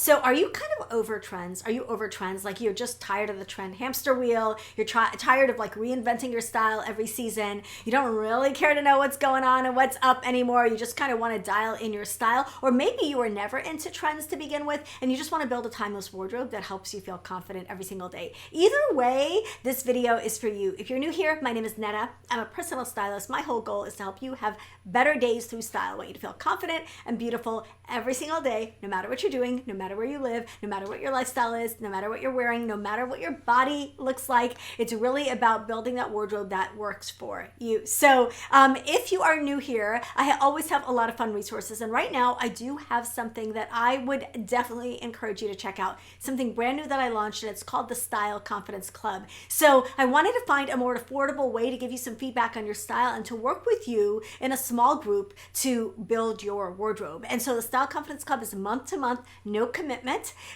So are you kind of over trends? Are you over trends? Like you're just tired of the trend hamster wheel. You're tired of like reinventing your style every season. You don't really care to know what's going on and what's up anymore. You just kind of want to dial in your style. Or maybe you were never into trends to begin with and you just want to build a timeless wardrobe that helps you feel confident every single day. Either way, this video is for you. If you're new here, my name is Netta. I'm a personal stylist. My whole goal is to help you have better days through style. I want you to feel confident and beautiful every single day, no matter what you're doing, no matter where you live, no matter what your lifestyle is, no matter what you're wearing, no matter what your body looks like. It's really about building that wardrobe that works for you. So if you are new here, I always have a lot of fun resources. And right now I do have something that I would definitely encourage you to check out. Something brand new that I launched, and it's called the Style Confidence Club. So I wanted to find a more affordable way to give you some feedback on your style and to work with you in a small group to build your wardrobe. And so the Style Confidence Club is month to month, no commitment.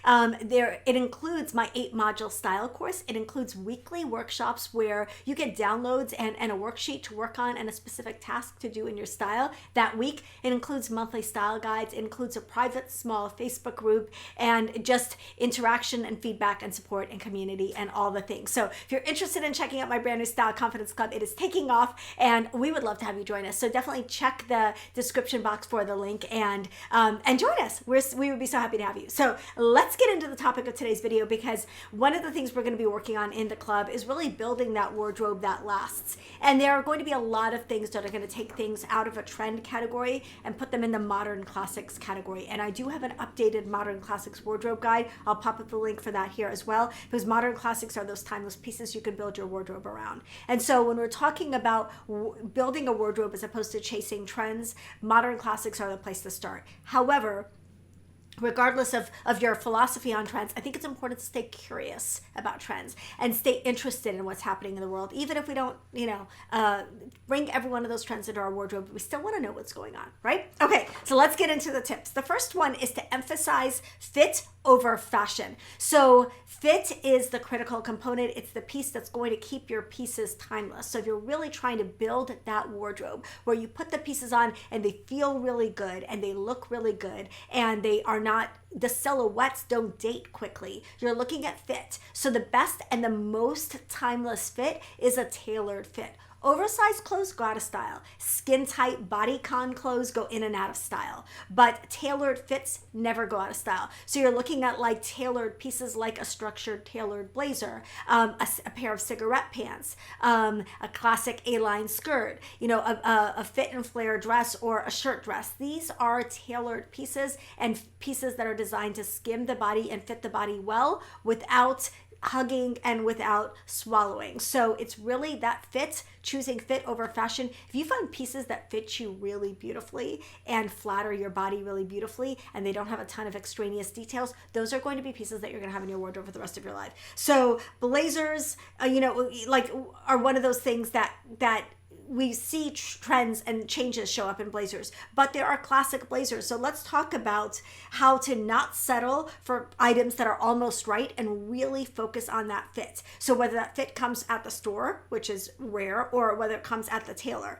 It includes my 8-module style course. It includes weekly workshops where you get downloads and a worksheet to work on and a specific task to do in your style that week. It includes monthly style guides. It includes a private small Facebook group and just interaction and feedback and support and community and all the things. So if you're interested in checking out my brand new Style Confidence Club, it is taking off and we would love to have you join us. So definitely check the description box for the link and join us. We would be so happy to have you. So let's get into the topic of today's video, because one of the things we're going to be working on in the club is really building that wardrobe that lasts. And there are going to be a lot of things that are going to take things out of a trend category and put them in the modern classics category. And I do have an updated modern classics wardrobe guide. I'll pop up the link for that here as well, because modern classics are those timeless pieces you can build your wardrobe around. And so when we're talking about building a wardrobe as opposed to chasing trends, modern classics are the place to start. However, regardless of your philosophy on trends, I think it's important to stay curious about trends and stay interested in what's happening in the world. Even if we don't, bring every one of those trends into our wardrobe, we still want to know what's going on, right? Okay, so let's get into the tips. The first one is to emphasize fit over fashion. So fit is the critical component. It's the piece that's going to keep your pieces timeless. So if you're really trying to build that wardrobe where you put the pieces on and they feel really good and they look really good and they are not, the silhouettes don't date quickly, you're looking at fit. So the best and the most timeless fit is a tailored fit. Oversized clothes go out of style. Skin tight bodycon clothes go in and out of style. But tailored fits never go out of style. So you're looking at like tailored pieces like a structured tailored blazer, a pair of cigarette pants, a classic A-line skirt, a fit and flare dress or a shirt dress. These are tailored pieces and pieces that are designed to skim the body and fit the body well without hugging and without swallowing. So it's really that fit, choosing fit over fashion. If you find pieces that fit you really beautifully and flatter your body really beautifully and they don't have a ton of extraneous details, those are going to be pieces that you're going to have in your wardrobe for the rest of your life. So blazers, are one of those things that we see trends and changes show up in blazers, but there are classic blazers. So let's talk about how to not settle for items that are almost right and really focus on that fit. So whether that fit comes at the store, which is rare, or whether it comes at the tailor.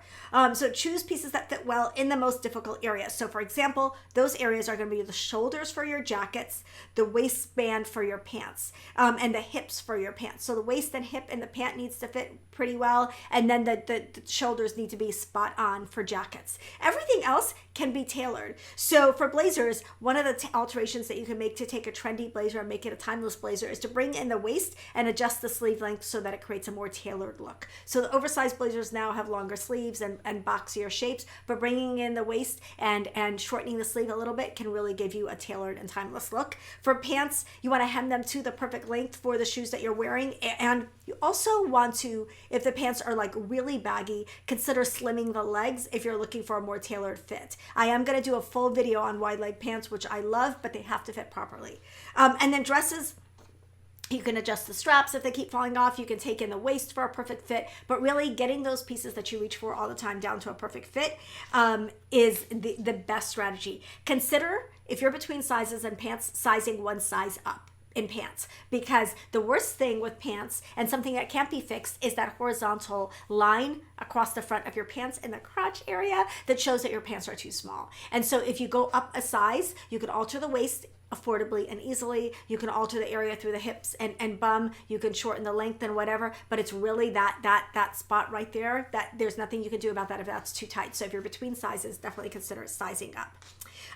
So choose pieces that fit well in the most difficult areas. So for example, those areas are going to be the shoulders for your jackets, the waistband for your pants, and the hips for your pants. So the waist and hip and the pant needs to fit pretty well, and then the shoulders need to be spot on for jackets. Everything else can be tailored. So for blazers, one of the alterations that you can make to take a trendy blazer and make it a timeless blazer is to bring in the waist and adjust the sleeve length so that it creates a more tailored look. So the oversized blazers now have longer sleeves and boxier shapes, but bringing in the waist and shortening the sleeve a little bit can really give you a tailored and timeless look. For pants, you want to hem them to the perfect length for the shoes that you're wearing, and you also want to, if the pants are like really baggy, consider slimming the legs if you're looking for a more tailored fit. I am going to do a full video on wide leg pants, which I love, but they have to fit properly. And then dresses, you can adjust the straps if they keep falling off. You can take in the waist for a perfect fit, but really getting those pieces that you reach for all the time down to a perfect fit is the best strategy. Consider, if you're between sizes and pants, sizing one size up in pants, because the worst thing with pants and something that can't be fixed is that horizontal line across the front of your pants in the crotch area that shows that your pants are too small. And so if you go up a size, you could alter the waist affordably and easily. You can alter the area through the hips and bum. You can shorten the length and whatever, but it's really that spot right there that there's nothing you can do about that if that's too tight. So if you're between sizes, definitely consider sizing up.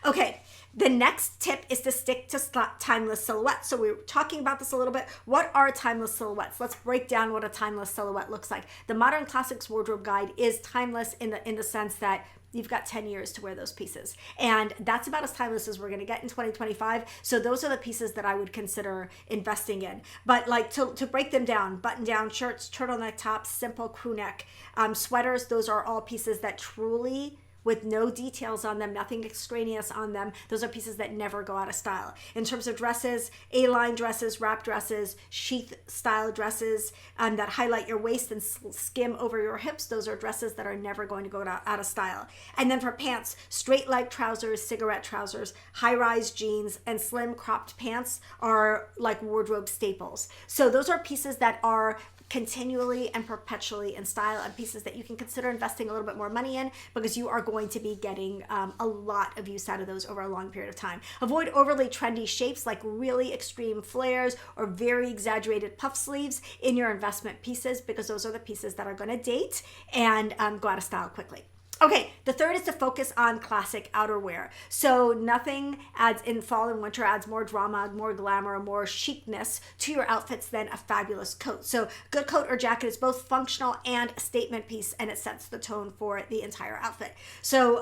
Okay, the next tip is to stick to timeless silhouettes. So we were talking about this a little bit. What are timeless silhouettes? Let's break down what a timeless silhouette looks like. The Modern Classics Wardrobe Guide is timeless in the sense that you've got 10 years to wear those pieces. And that's about as timeless as we're going to get in 2025. So those are the pieces that I would consider investing in. But like to break them down, button down shirts, turtleneck tops, simple crew neck, sweaters, those are all pieces that truly, with no details on them, nothing extraneous on them, those are pieces that never go out of style. In terms of dresses, A-line dresses, wrap dresses, sheath style dresses that highlight your waist and skim over your hips, those are dresses that are never going to go out of style. And then for pants, straight leg trousers, cigarette trousers, high-rise jeans, and slim cropped pants are like wardrobe staples. So those are pieces that are continually and perpetually in style, and pieces that you can consider investing a little bit more money in, because you are going to be getting a lot of use out of those over a long period of time. Avoid overly trendy shapes like really extreme flares or very exaggerated puff sleeves in your investment pieces, because those are the pieces that are going to date and go out of style quickly. Okay, the third is to focus on classic outerwear. So nothing adds in fall and winter adds more drama, more glamour, more chicness to your outfits than a fabulous coat. So good coat or jacket is both functional and a statement piece, and it sets the tone for the entire outfit. So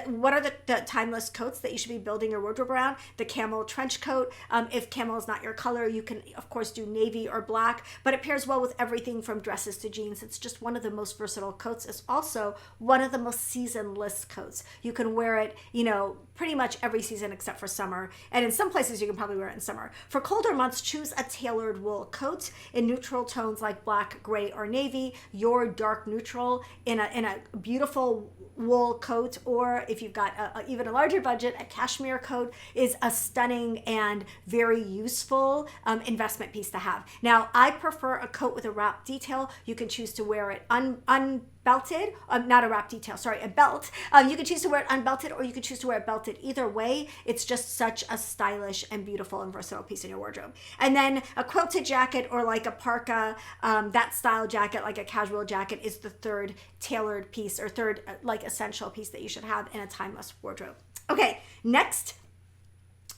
what are the timeless coats that you should be building your wardrobe around? The camel trench coat. If camel is not your color, you can of course do navy or black, but it pairs well with everything from dresses to jeans. It's just one of the most versatile coats. It's also one of the most seasonless coats. You can wear it, pretty much every season except for summer. And in some places you can probably wear it in summer. For colder months, choose a tailored wool coat in neutral tones like black, gray, or navy. Your dark neutral in a beautiful wool coat, or if you've got even a larger budget, a cashmere coat is a stunning and very useful investment piece to have. Now, I prefer a coat with a wrap detail. You can choose to wear it unbelted, not a wrap detail, sorry, a belt. You can choose to wear it unbelted, or you can choose to wear it belted. Either way, it's just such a stylish and beautiful and versatile piece in your wardrobe. And then a quilted jacket or like a parka, that style jacket, like a casual jacket, is the third tailored piece or third like essential piece that you should have in a timeless wardrobe. Okay, next,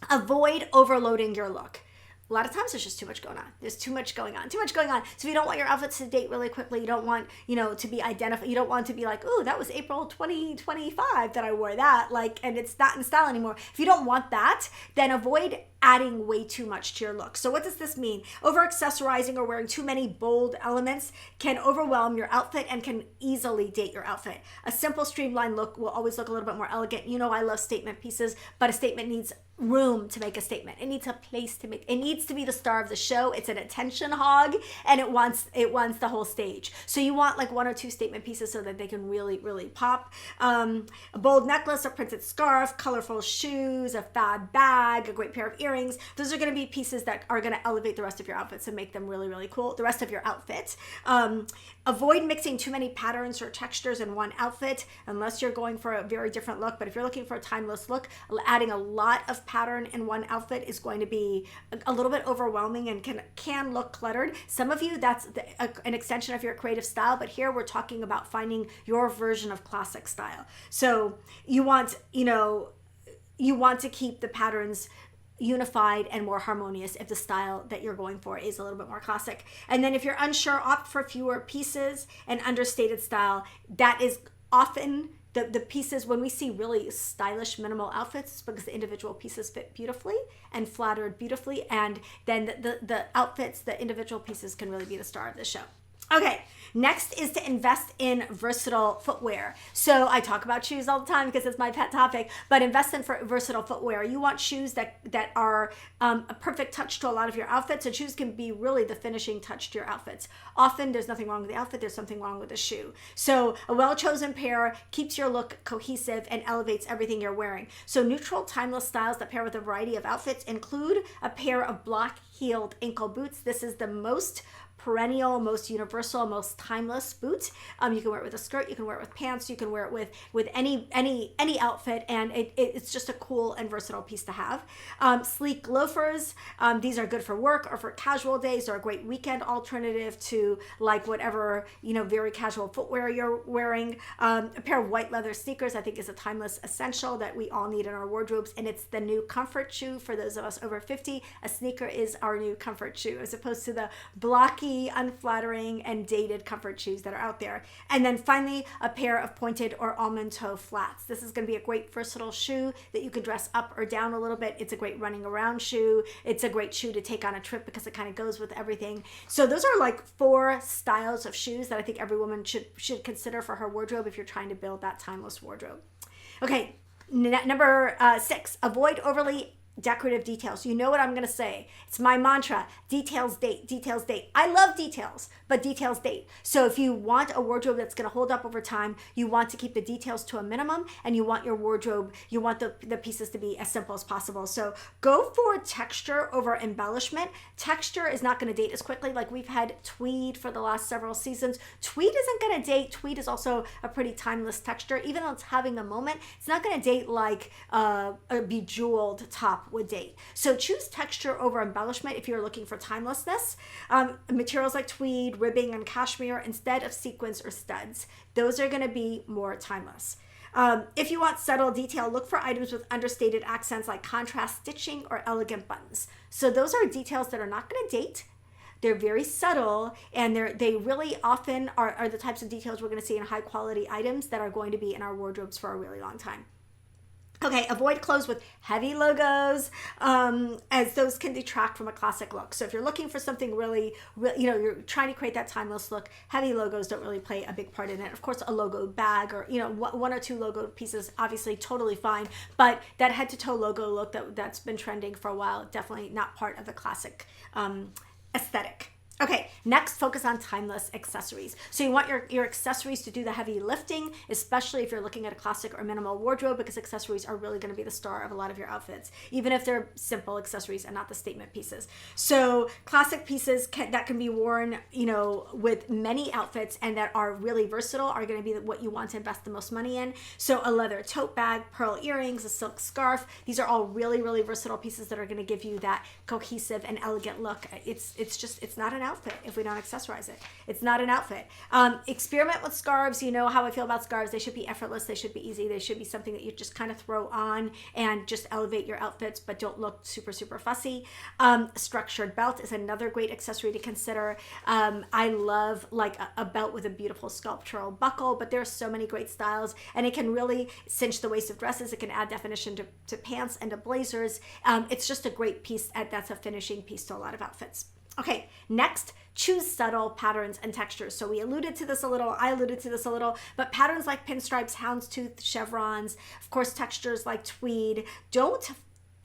avoid overloading your look. A lot of times there's just too much going on. There's too much going on. So if you don't want your outfits to date really quickly, you don't want, to be identified. You don't want to be like, oh, that was April 2025 that I wore that, and it's not in style anymore. If you don't want that, then avoid adding way too much to your look. So what does this mean? Over accessorizing or wearing too many bold elements can overwhelm your outfit and can easily date your outfit. A simple streamlined look will always look a little bit more elegant. I love statement pieces, but a statement needs room to make a statement. It needs a place to make. It needs to be the star of the show. It's an attention hog, and it wants the whole stage. So you want like one or two statement pieces so that they can really, really pop. A bold necklace, a printed scarf, colorful shoes, a fab bag, a great pair of earrings. Those are going to be pieces that are going to elevate the rest of your outfits and make them really, really cool. The rest of your outfit. Avoid mixing too many patterns or textures in one outfit unless you're going for a very different look. But if you're looking for a timeless look, adding a lot of pattern in one outfit is going to be a little bit overwhelming and can look cluttered. Some of you, that's an extension of your creative style, but here we're talking about finding your version of classic style. So you want to keep the patterns unified and more harmonious if the style that you're going for is a little bit more classic. And then if you're unsure, opt for fewer pieces and understated style. That is often the pieces, when we see really stylish minimal outfits, it's because the individual pieces fit beautifully and flattered beautifully, and then the outfits, the individual pieces can really be the star of the show. Okay, next is to invest in versatile footwear. So I talk about shoes all the time because it's my pet topic, but invest in versatile footwear. You want shoes that are a perfect touch to a lot of your outfits, and shoes can be really the finishing touch to your outfits. Often there's nothing wrong with the outfit, there's something wrong with the shoe. So a well-chosen pair keeps your look cohesive and elevates everything you're wearing. So neutral, timeless styles that pair with a variety of outfits include a pair of black-heeled ankle boots. This is the most perennial, most universal, most timeless boot. You can wear it with a skirt, you can wear it with pants, you can wear it with any outfit, and it's just a cool and versatile piece to have. Sleek loafers, these are good for work or for casual days. They're a great weekend alternative to like whatever, very casual footwear you're wearing. A pair of white leather sneakers I think is a timeless essential that we all need in our wardrobes, and it's the new comfort shoe for those of us over 50. A sneaker is our new comfort shoe as opposed to the blocky, unflattering, and dated comfort shoes that are out there. And then finally, a pair of pointed or almond toe flats. This is going to be a great versatile shoe that you can dress up or down a little bit. It's a great running around shoe. It's a great shoe to take on a trip because it kind of goes with everything. So those are like 4 styles of shoes that I think every woman should consider for her wardrobe if you're trying to build that timeless wardrobe. Okay, number 6, avoid overly decorative details. You know what I'm going to say. It's my mantra. Details date, details date. I love details, but details date. So if you want a wardrobe that's going to hold up over time, you want to keep the details to a minimum, and you want your wardrobe, you want the pieces to be as simple as possible. So go for texture over embellishment. Texture is not going to date as quickly. Like we've had tweed for the last several seasons. Tweed isn't going to date. Tweed is also a pretty timeless texture. Even though it's having a moment, it's not going to date like a bejeweled top would date. So choose texture over embellishment if you're looking for timelessness. Materials like tweed, ribbing, and cashmere instead of sequins or studs. Those are going to be more timeless. If you want subtle detail, look for items with understated accents like contrast stitching or elegant buttons. So those are details that are not going to date. They're very subtle, and they really often are the types of details we're going to see in high quality items that are going to be in our wardrobes for a really long time. Okay, avoid clothes with heavy logos, as those can detract from a classic look. So if you're looking for something really, you're trying to create that timeless look, heavy logos don't really play a big part in it. Of course, a logo bag or, 1 or 2 logo pieces, obviously totally fine. But that head to toe logo look that's been trending for a while, definitely not part of the classic aesthetic. Okay, next, focus on timeless accessories. So you want your accessories to do the heavy lifting, especially if you're looking at a classic or minimal wardrobe, because accessories are really going to be the star of a lot of your outfits, even if they're simple accessories and not the statement pieces. So classic pieces that can be worn, with many outfits and that are really versatile are going to be what you want to invest the most money in. So a leather tote bag, pearl earrings, a silk scarf. These are all really, really versatile pieces that are going to give you that cohesive and elegant look. It's not an outfit if we don't accessorize it. It's not an outfit. Experiment with scarves. You know how I feel about scarves. They should be effortless. They should be easy. They should be something that you just kind of throw on and just elevate your outfits, but don't look super, super fussy. Structured belt is another great accessory to consider. I love like a belt with a beautiful sculptural buckle, but there are so many great styles, and it can really cinch the waist of dresses. It can add definition to pants and to blazers. It's just a great piece. That's a finishing piece to a lot of outfits. Okay, next, choose subtle patterns and textures. So I alluded to this a little, but patterns like pinstripes, houndstooth, chevrons, of course, textures like tweed,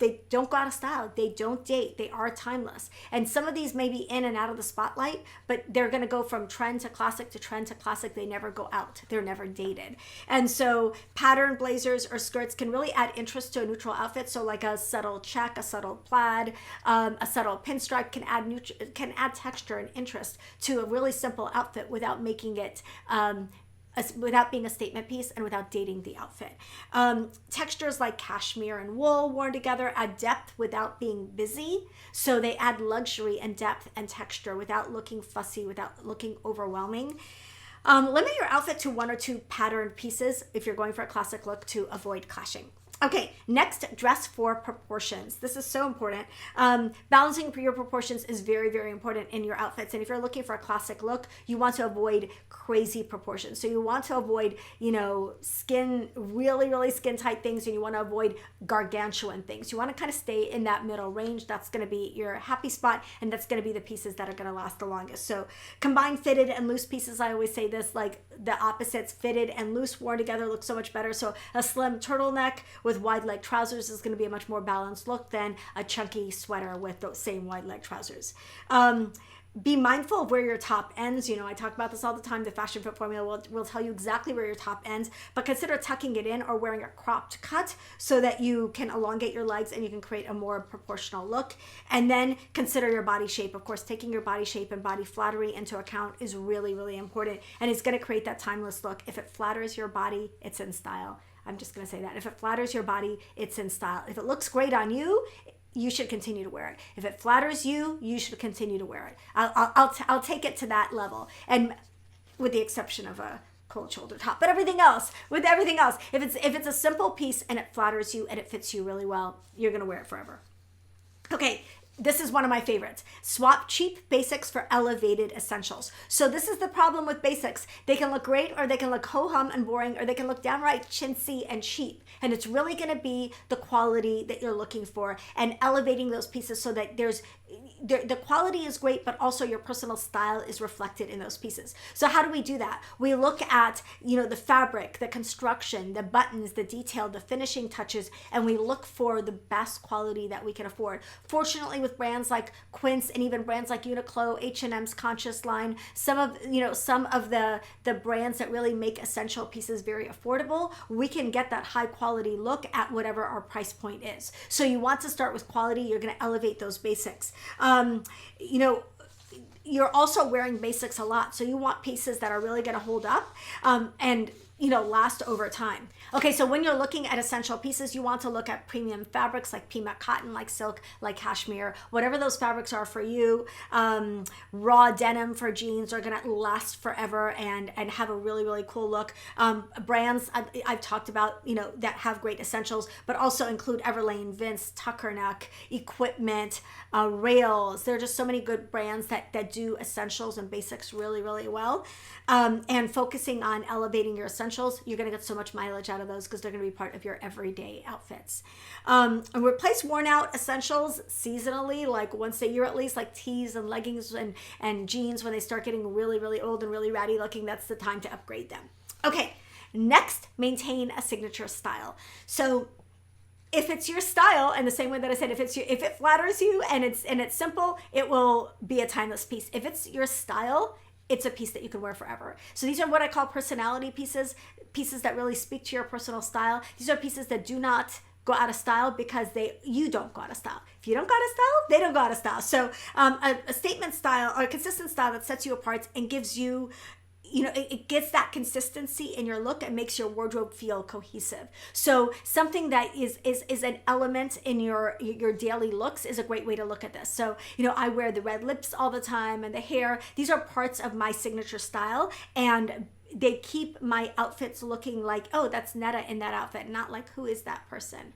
they don't go out of style. They don't date. They are timeless. And some of these may be in and out of the spotlight, but they're going to go from trend to classic to trend to classic. They never go out. They're never dated. And so pattern blazers or skirts can really add interest to a neutral outfit. So like a subtle check, a subtle plaid, a subtle pinstripe can add texture and interest to a really simple outfit without making it without being a statement piece and without dating the outfit. Textures like cashmere and wool worn together add depth without being busy. So they add luxury and depth and texture without looking fussy, without looking overwhelming. Limit your outfit to 1 or 2 patterned pieces if you're going for a classic look to avoid clashing. Okay, next, dress for proportions. This is so important. Balancing your proportions is very, very important in your outfits. And if you're looking for a classic look, you want to avoid crazy proportions. So you want to avoid, really, really skin tight things, and you want to avoid gargantuan things. You want to kind of stay in that middle range. That's going to be your happy spot, and that's going to be the pieces that are going to last the longest. So combine fitted and loose pieces. I always say this, like the opposites, fitted and loose worn together look so much better. So a slim turtleneck with wide leg trousers is going to be a much more balanced look than a chunky sweater with those same wide leg trousers. Be mindful of where your top ends. You know, I talk about this all the time. The fashion fit formula will tell you exactly where your top ends, but consider tucking it in or wearing a cropped cut so that you can elongate your legs and you can create a more proportional look. And then consider your body shape. Of course, taking your body shape and body flattery into account is really, really important. And it's going to create that timeless look. If it flatters your body, it's in style. I'm just going to say that. If it flatters your body, it's in style. If it looks great on you, you should continue to wear it. If it flatters you, you should continue to wear it. I'll take it to that level, and with the exception of a cold shoulder top. But everything else, if it's a simple piece and it flatters you and it fits you really well, you're gonna wear it forever. Okay. This is one of my favorites. Swap cheap basics for elevated essentials. So this is the problem with basics. They can look great, or they can look ho-hum and boring, or they can look downright chintzy and cheap. And it's really going to be the quality that you're looking for and elevating those pieces so that the quality is great, but also your personal style is reflected in those pieces. So how do we do that? We look at, the fabric, the construction, the buttons, the detail, the finishing touches, and we look for the best quality that we can afford. Fortunately, with brands like Quince and even brands like Uniqlo, H&M's Conscious line, some of the brands that really make essential pieces very affordable, we can get that high quality look at whatever our price point is. So you want to start with quality. You're going to elevate those basics. You're also wearing basics a lot, so you want pieces that are really going to hold up and last over time. Okay, so when you're looking at essential pieces, you want to look at premium fabrics like peanut cotton, like silk, like cashmere, whatever those fabrics are for you. Raw denim for jeans are gonna last forever and have a really, really cool look. Brands I've talked about, that have great essentials, but also include Everlane, Vince, Tuckernuck, Equipment, Rails. There are just so many good brands that do essentials and basics really, really well. And focusing on elevating your essentials, you're gonna get so much mileage out of those because they're going to be part of your everyday outfits. And replace worn out essentials seasonally, like once a year at least, like tees and leggings and jeans. When they start getting really, really old and really ratty looking, that's the time to upgrade them. Okay, next, maintain a signature style. So if it's your style, and the same way that I said, if it flatters you and it's simple, it will be a timeless piece. If it's your style, it's a piece that you can wear forever. So these are what I call personality pieces that really speak to your personal style. These are pieces that do not go out of style because you don't go out of style. If you don't go out of style, they don't go out of style. So a statement style or a consistent style that sets you apart and gives you, it gets that consistency in your look and makes your wardrobe feel cohesive. So something that is an element in your daily looks is a great way to look at this. So, I wear the red lips all the time and the hair. These are parts of my signature style, and they keep my outfits looking like, oh, that's Netta in that outfit, not like, who is that person?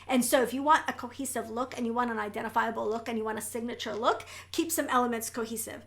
And so if you want a cohesive look and you want an identifiable look and you want a signature look, keep some elements cohesive.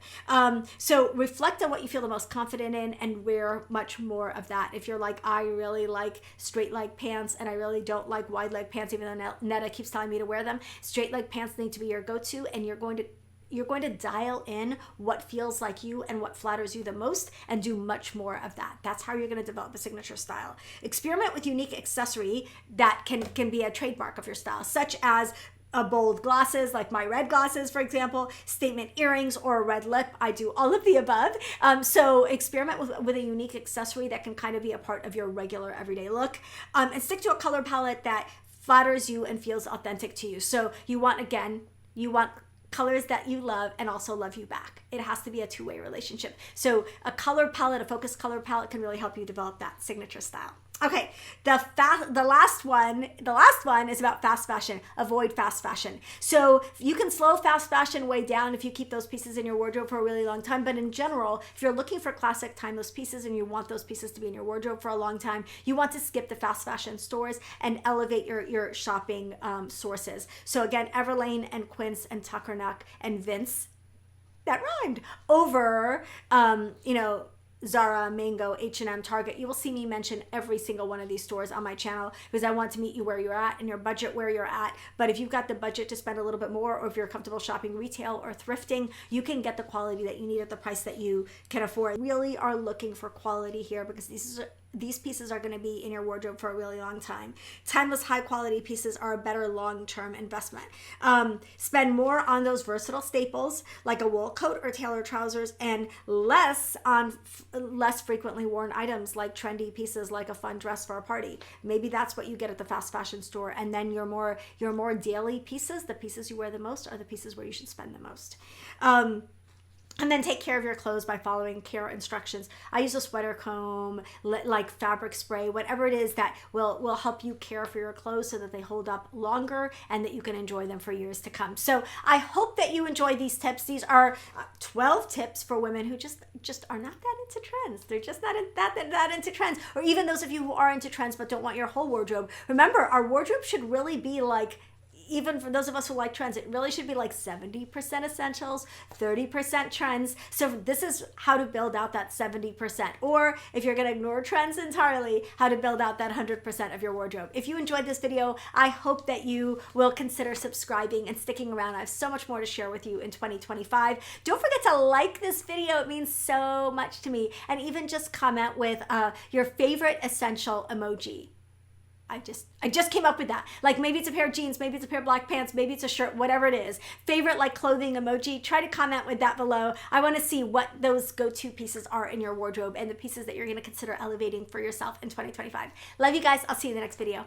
So reflect on what you feel the most confident in and wear much more of that. If you're like, I really like straight leg pants and I really don't like wide leg pants, even though Netta keeps telling me to wear them, straight leg pants need to be your go-to, and you're going to dial in what feels like you and what flatters you the most and do much more of that. That's how you're going to develop a signature style. Experiment with unique accessory that can be a trademark of your style, such as bold glasses, like my red glasses, for example, statement earrings, or a red lip. I do all of the above. So experiment with a unique accessory that can kind of be a part of your regular everyday look, and stick to a color palette that flatters you and feels authentic to you. So you want colors that you love and also love you back. It has to be a two-way relationship. So a focused color palette can really help you develop that signature style. Okay, the last one is about fast fashion. Avoid fast fashion. So you can slow fast fashion way down if you keep those pieces in your wardrobe for a really long time. But in general, if you're looking for classic timeless pieces and you want those pieces to be in your wardrobe for a long time, you want to skip the fast fashion stores and elevate your shopping sources. So again, Everlane and Quince and Tuckernuck and Vince, that rhymed, over Zara, Mango, H&M, Target. You will see me mention every single one of these stores on my channel because I want to meet you where you're at and your budget where you're at. But if you've got the budget to spend a little bit more, or if you're comfortable shopping retail or thrifting, you can get the quality that you need at the price that you can afford. Really are looking for quality here because these pieces are going to be in your wardrobe for a really long time. Timeless, high quality pieces are a better long-term investment. Spend more on those versatile staples like a wool coat or tailored trousers, and less on less frequently worn items like trendy pieces like a fun dress for a party. Maybe that's what you get at the fast fashion store, and then your more daily pieces, the pieces you wear the most, are the pieces where you should spend the most. And then take care of your clothes by following care instructions. I use a sweater comb, like fabric spray, whatever it is that will help you care for your clothes so that they hold up longer and that you can enjoy them for years to come. So I hope that you enjoy these tips. These are 12 tips for women who just are not that into trends. They're just not that into trends. Or even those of you who are into trends but don't want your whole wardrobe. Remember, our wardrobe should really be like, even for those of us who like trends, it really should be like 70% essentials, 30% trends. So this is how to build out that 70%. Or if you're gonna ignore trends entirely, how to build out that 100% of your wardrobe. If you enjoyed this video, I hope that you will consider subscribing and sticking around. I have so much more to share with you in 2025. Don't forget to like this video. It means so much to me. And even just comment with your favorite essential emoji. I just came up with that. Like maybe it's a pair of jeans, maybe it's a pair of black pants, maybe it's a shirt, whatever it is. Favorite like clothing emoji, try to comment with that below. I want to see what those go-to pieces are in your wardrobe and the pieces that you're going to consider elevating for yourself in 2025. Love you guys. I'll see you in the next video.